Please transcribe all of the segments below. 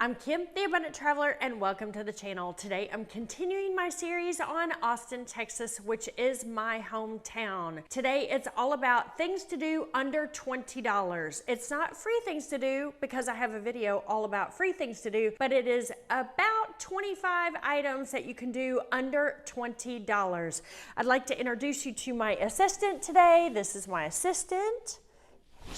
I'm Kim, the Abundant Traveler, and welcome to the channel. Today, I'm continuing my series on Austin, Texas, which is my hometown. Today, it's all about things to do under $20. It's not free things to do because I have a video all about free things to do, but it is about 25 items that you can do under $20. I'd like to introduce you to my assistant today. This is my assistant.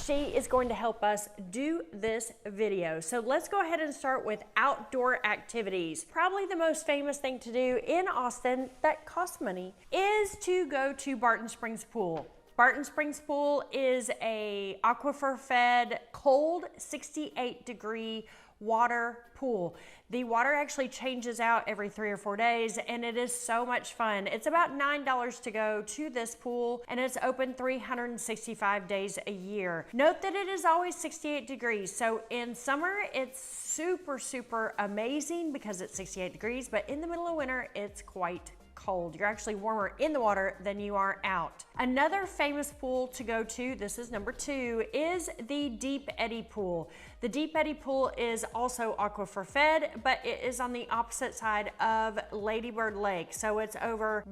She is going to help us do this video. So let's go ahead and start with outdoor activities. Probably the most famous thing to do in Austin that costs money is to go to Barton Springs Pool. Barton Springs Pool is a aquifer fed, cold 68-degree water pool. The water actually changes out every 3 or 4 days and it is so much fun. It's about $9 to go to this pool and it's open 365 days a year. Note that it is always 68 degrees. So in summer, it's super amazing because it's 68 degrees, but in the middle of winter, it's quite cold. You're actually warmer in the water than you are out. Another famous pool to go to, this is number 2, is the Deep Eddy pool. The Deep Eddy pool is also aquifer fed, but it is on the opposite side of Lady Bird Lake. So it's over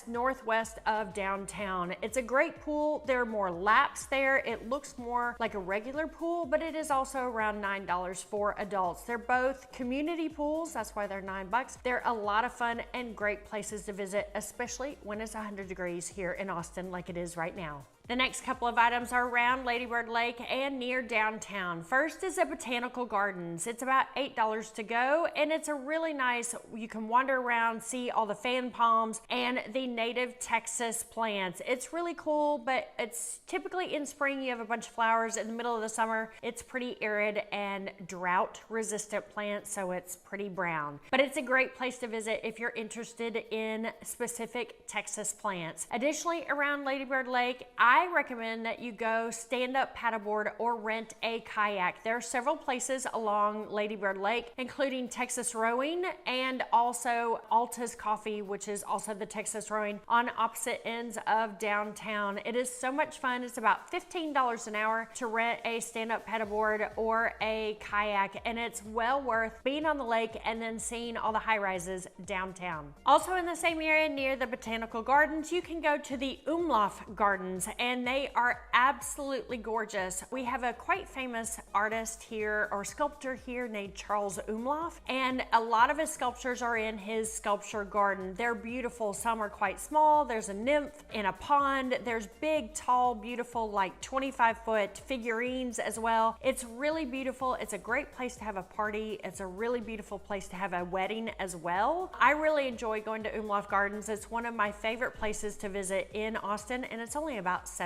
northwest of downtown. It's a great pool. There are more laps there. It looks more like a regular pool, but it is also around $9 for adults. They're both community pools. That's why they're $9. They're a lot of fun and great places to visit, especially when it's 100 degrees here in Austin like it is right now. The next couple of items are around Lady Bird Lake and near downtown. First is the Botanical Gardens. It's about $8 to go and it's a really nice, you can wander around, see all the fan palms and the native Texas plants. It's really cool, but it's typically in spring you have a bunch of flowers. In the middle of the summer, it's pretty arid and drought resistant plants, so it's pretty brown. But it's a great place to visit if you're interested in specific Texas plants. Additionally, around Lady Bird Lake, I recommend that you go stand up paddleboard or rent a kayak. There are several places along Lady Bird Lake, including Texas Rowing and also Alta's Coffee, which is also the Texas Rowing on opposite ends of downtown. It is so much fun. It's about $15 an hour to rent a stand up paddleboard or a kayak, and it's well worth being on the lake and then seeing all the high rises downtown. Also in the same area near the Botanical Gardens, you can go to the Umlauf Gardens, and they are absolutely gorgeous. We have a quite famous artist here or sculptor here named Charles Umlauf, and a lot of his sculptures are in his sculpture garden. They're beautiful. Some are quite small. There's a nymph in a pond. There's big, tall, beautiful, like 25-foot figurines as well. It's really beautiful. It's a great place to have a party. It's a really beautiful place to have a wedding as well. I really enjoy going to Umlauf Gardens. It's one of my favorite places to visit in Austin, and it's only about $7.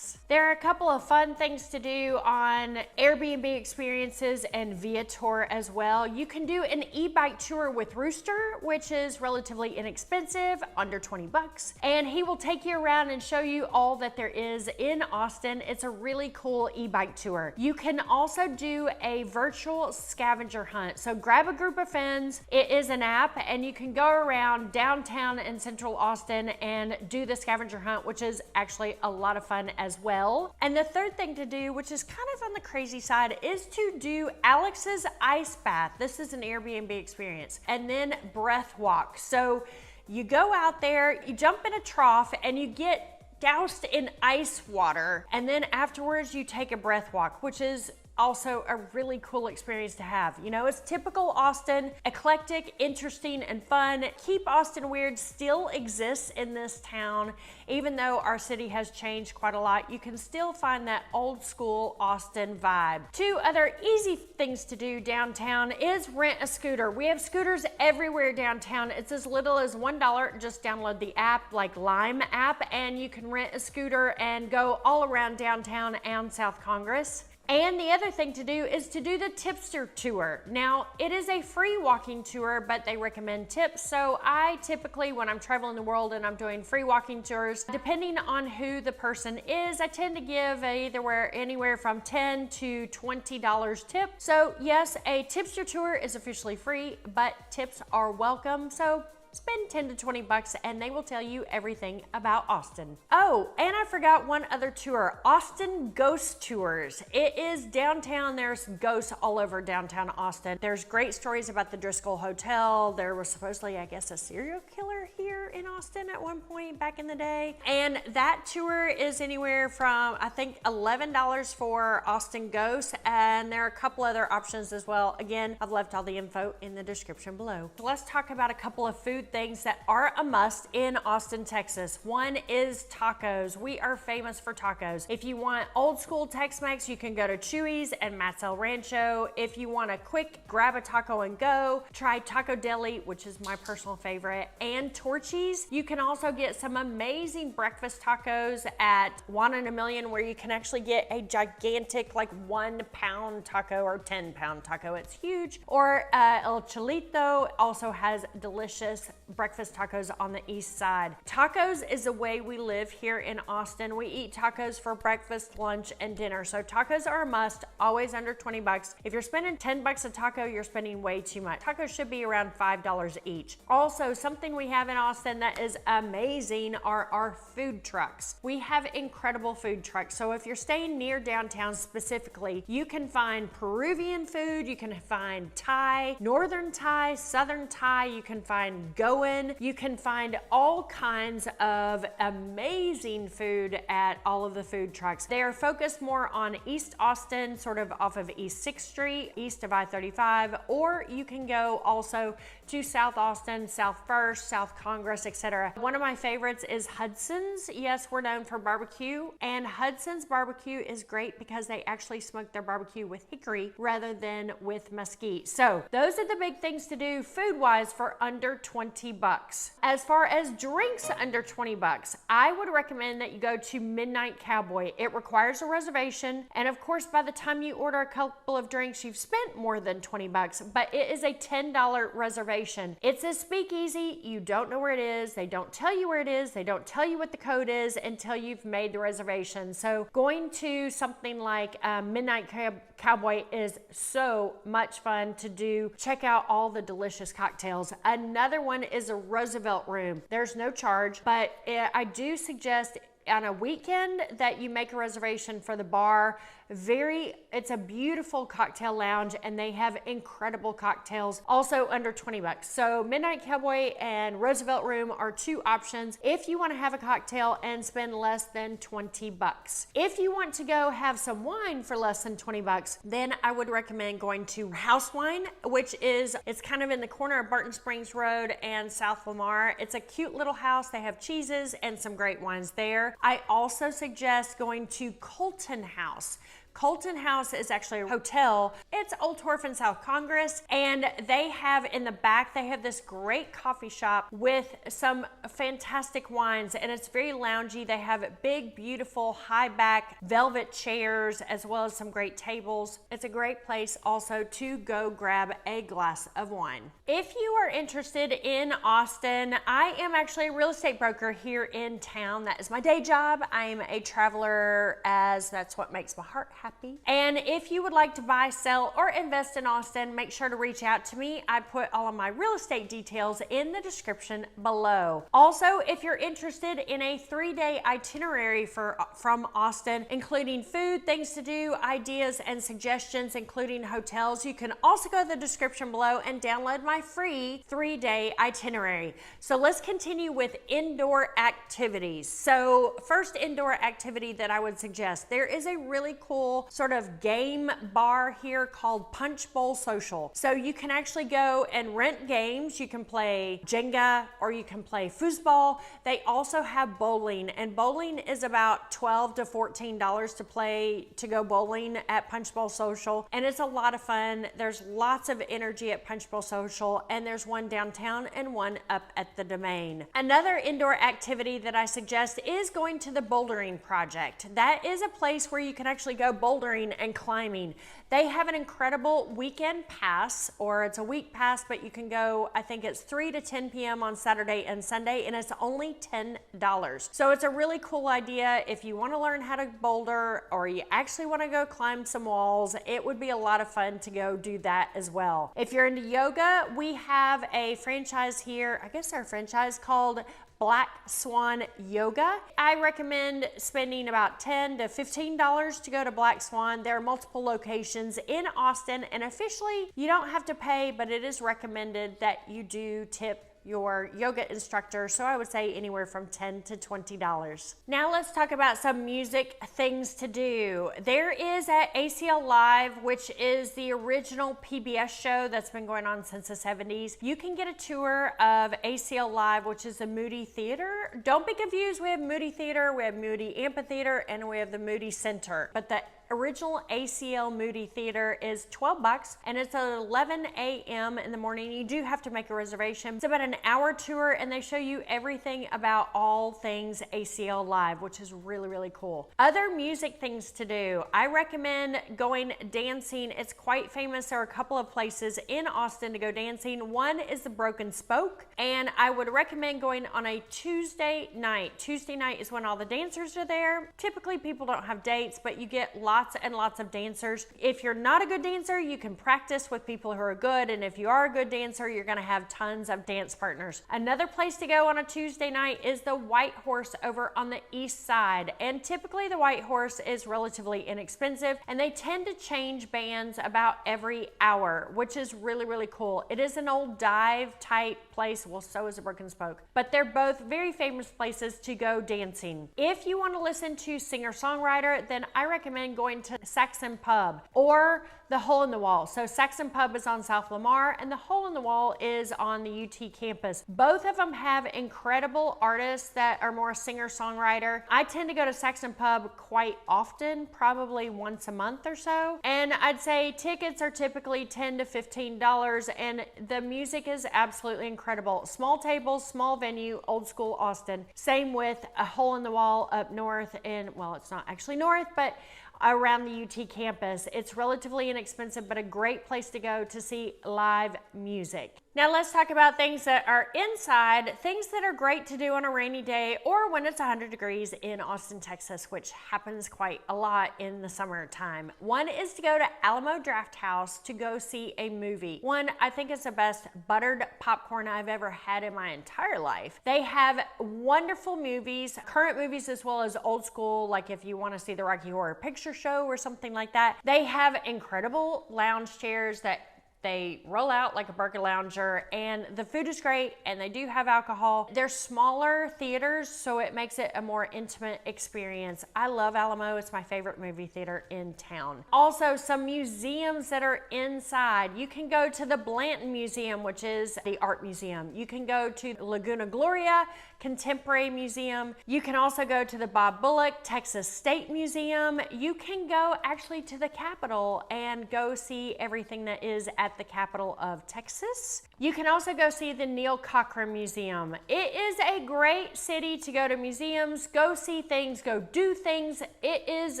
There are a couple of fun things to do on Airbnb experiences and Viator as well. You can do an e-bike tour with Rooster, which is relatively inexpensive, under 20 bucks, and he will take you around and show you all that there is in Austin. It's a really cool e-bike tour. You can also do a virtual scavenger hunt. So grab a group of friends. It is an app and you can go around downtown and central Austin and do the scavenger hunt, which is actually a lot of fun as well. And the third thing to do, which is kind of on the crazy side, is to do Alex's ice bath. This is an Airbnb experience. And then breath walk. So you go out there, you jump in a trough and you get doused in ice water. And then afterwards you take a breath walk, which is also a really cool experience to have. You know, it's typical Austin, eclectic, interesting, and fun. Keep Austin Weird still exists in this town. Even though our city has changed quite a lot, you can still find that old school Austin vibe. 2 other easy things to do downtown is rent a scooter. We have scooters everywhere downtown. It's as little as $1. Just download the app, like Lime app, and you can rent a scooter and go all around downtown and South Congress. And the other thing to do is to do the tipster tour. Now, it is a free walking tour, but they recommend tips. So I typically, when I'm traveling the world and I'm doing free walking tours, depending on who the person is, I tend to give anywhere from $10 to $20 tip. So yes, a tipster tour is officially free, but tips are welcome. So spend 10 to 20 bucks and they will tell you everything about Austin. Oh, and I forgot one other tour, Austin Ghost Tours. It is downtown. There's ghosts all over downtown Austin. There's great stories about the Driscoll Hotel. There was supposedly, I guess, a serial killer here in Austin at one point back in the day. And that tour is anywhere from, I think, $11 for Austin Ghosts, and there are a couple other options as well. Again, I've left all the info in the description below. So let's talk about a couple of food things that are a must in Austin, Texas. One is tacos. We are famous for tacos. If you want old school Tex-Mex, you can go to Chuy's and Matt's El Rancho. If you want a quick grab a taco and go, try Taco Deli, which is my personal favorite, and Torchy's. You can also get some amazing breakfast tacos at One in a Million, where you can actually get a gigantic, like 1 pound taco or 10 pound taco. It's huge. Or El Cholito also has delicious breakfast tacos on the east side. Tacos is the way we live here in Austin. We eat tacos for breakfast, lunch, and dinner. So tacos are a must, always under 20 bucks. If you're spending 10 bucks a taco, you're spending way too much. Tacos should be around $5 each. Also, something we have in Austin that is amazing are our food trucks. We have incredible food trucks. So if you're staying near downtown specifically, you can find Peruvian food, you can find Thai, Northern Thai, Southern Thai, you can find Goan, you can find all kinds of amazing food at all of the food trucks. They are focused more on East Austin, sort of off of East 6th Street, east of I-35, or you can go also to South Austin, South First, South Congress, etc. One of my favorites is Hudson's. Yes, we're known for barbecue, and Hudson's barbecue is great because they actually smoke their barbecue with hickory rather than with mesquite. So those are the big things to do food-wise for under 20 bucks. As far as drinks under 20 bucks, I would recommend that you go to Midnight Cowboy. It requires a reservation, and of course, by the time you order a couple of drinks, you've spent more than 20 bucks, but it is a $10 reservation. It's a speakeasy. You don't know where it is. They don't tell you where it is. They don't tell you what the code is until you've made the reservation. So going to something like Midnight Cowboy is so much fun to do. Check out all the delicious cocktails. Another one is a Roosevelt Room. There's no charge, but I do suggest on a weekend that you make a reservation for the bar. It's a beautiful cocktail lounge, and they have incredible cocktails, also under 20 bucks. So Midnight Cowboy and Roosevelt Room are two options if you want to have a cocktail and spend less than 20 bucks. If you want to go have some wine for less than 20 bucks, then I would recommend going to House Wine, it's kind of in the corner of Barton Springs Road and South Lamar. It's a cute little house. They have cheeses and some great wines there. I also suggest going to Colton House. Colton House is actually a hotel. It's Old Torf in South Congress, and they have in the back, they have this great coffee shop with some fantastic wines, and it's very loungy. They have big, beautiful, high back velvet chairs, as well as some great tables. It's a great place also to go grab a glass of wine. If you are interested in Austin, I am actually a real estate broker here in town. That is my day job. I am a traveler, as that's what makes my heart happy. And if you would like to buy, sell, or invest in Austin, make sure to reach out to me. I put all of my real estate details in the description below. Also, if you're interested in a 3-day itinerary from Austin, including food, things to do, ideas, and suggestions, including hotels, you can also go to the description below and download my free 3-day itinerary. So let's continue with indoor activities. So first indoor activity that I would suggest, there is a really cool sort of game bar here called Punch Bowl Social. So you can actually go and rent games. You can play Jenga or you can play foosball. They also have bowling, and bowling is about $12 to $14 to go bowling at Punch Bowl Social, and it's a lot of fun. There's lots of energy at Punch Bowl Social, and there's one downtown and one up at the Domain. Another indoor activity that I suggest is going to the bouldering project. That is a place where you can actually go bouldering and climbing. They have an incredible weekend pass, or it's a week pass, but you can go, I think it's 3 to 10 p.m. on Saturday and Sunday, and it's only $10. So it's a really cool idea if you want to learn how to boulder or you actually want to go climb some walls. It would be a lot of fun to go do that as well. If you're into yoga, we have a franchise here, I guess our franchise called Black Swan Yoga. I recommend spending about $10 to $15 to go to Black Swan. There are multiple locations in Austin, and officially you don't have to pay, but it is recommended that you do tip your yoga instructor, so I would say anywhere from $10 to $20. Now let's talk about some music things to do. There is at ACL Live, which is the original PBS show that's been going on since the 70s. You can get a tour of ACL Live, which is the Moody Theater. Don't be confused, we have Moody Theater, we have Moody Amphitheater, and we have the Moody Center. But the original ACL Moody Theater is $12 and it's at 11 a.m. in the morning. You do have to make a reservation. It's about an hour tour and they show you everything about all things ACL Live, which is really, really cool. Other music things to do. I recommend going dancing. It's quite famous. There are a couple of places in Austin to go dancing. One is the Broken Spoke, and I would recommend going on a Tuesday night. Tuesday night is when all the dancers are there. Typically people don't have dates, but you get lots and lots of dancers. If you're not a good dancer, you can practice with people who are good, and if you are a good dancer, you're gonna have tons of dance partners. Another place to go on a Tuesday night is the White Horse over on the east side, and typically the White Horse is relatively inexpensive, and they tend to change bands about every hour, which is really, really cool. It is an old dive type place, well, so is the Broken Spoke, but they're both very famous places to go dancing. If you want to listen to singer-songwriter, then I recommend going to Saxon Pub or the Hole in the Wall. So Saxon Pub is on South Lamar and the Hole in the Wall is on the UT campus. Both of them have incredible artists that are more singer-songwriter. I tend to go to Saxon Pub quite often, probably once a month or so. And I'd say tickets are typically $10 to $15 and the music is absolutely incredible. Small tables, small venue, old school Austin. Same with a Hole in the Wall up north in, well, it's not actually north, but around the UT campus. It's relatively inexpensive, but a great place to go to see live music. Now let's talk about things that are inside, things that are great to do on a rainy day or when it's 100 degrees in Austin, Texas, which happens quite a lot in the summertime. One is to go to Alamo Drafthouse to go see a movie. One, I think is the best buttered popcorn I've ever had in my entire life. They have wonderful movies, current movies as well as old school, like if you want to see the Rocky Horror Picture Show or something like that. They have incredible lounge chairs that they roll out like a burger lounger, and the food is great, and they do have alcohol. They're smaller theaters, so it makes it a more intimate experience. I love Alamo. It's my favorite movie theater in town. Also, some museums that are inside. You can go to the Blanton Museum, which is the art museum. You can go to Laguna Gloria Contemporary Museum. You can also go to the Bob Bullock Texas State Museum. You can go actually to the Capitol and go see everything that is at the Capitol of Texas. You can also go see the Neil Cochran Museum. It is a great city to go to museums, go see things, go do things. It is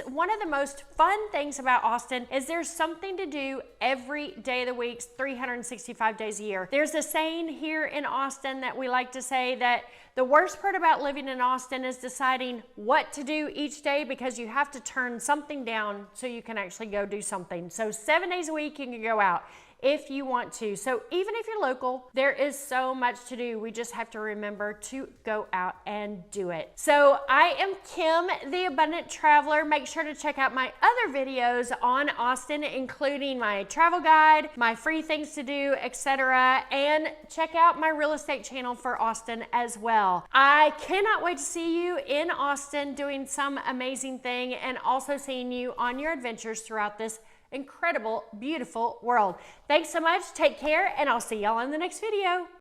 one of the most fun things about Austin is there's something to do every day of the week, 365 days a year. There's a saying here in Austin that we like to say that the worst part about living in Austin is deciding what to do each day because you have to turn something down so you can actually go do something. So 7 days a week you can go out if you want to. So even if you're local, there is so much to do. We just have to remember to go out and do it. So I am Kim, the Abundant Traveler. Make sure to check out my other videos on Austin, including my travel guide, my free things to do, etc. And check out my real estate channel for Austin as well. I cannot wait to see you in Austin doing some amazing thing and also seeing you on your adventures throughout this incredible, beautiful world. Thanks so much. Take care, and I'll see y'all in the next video.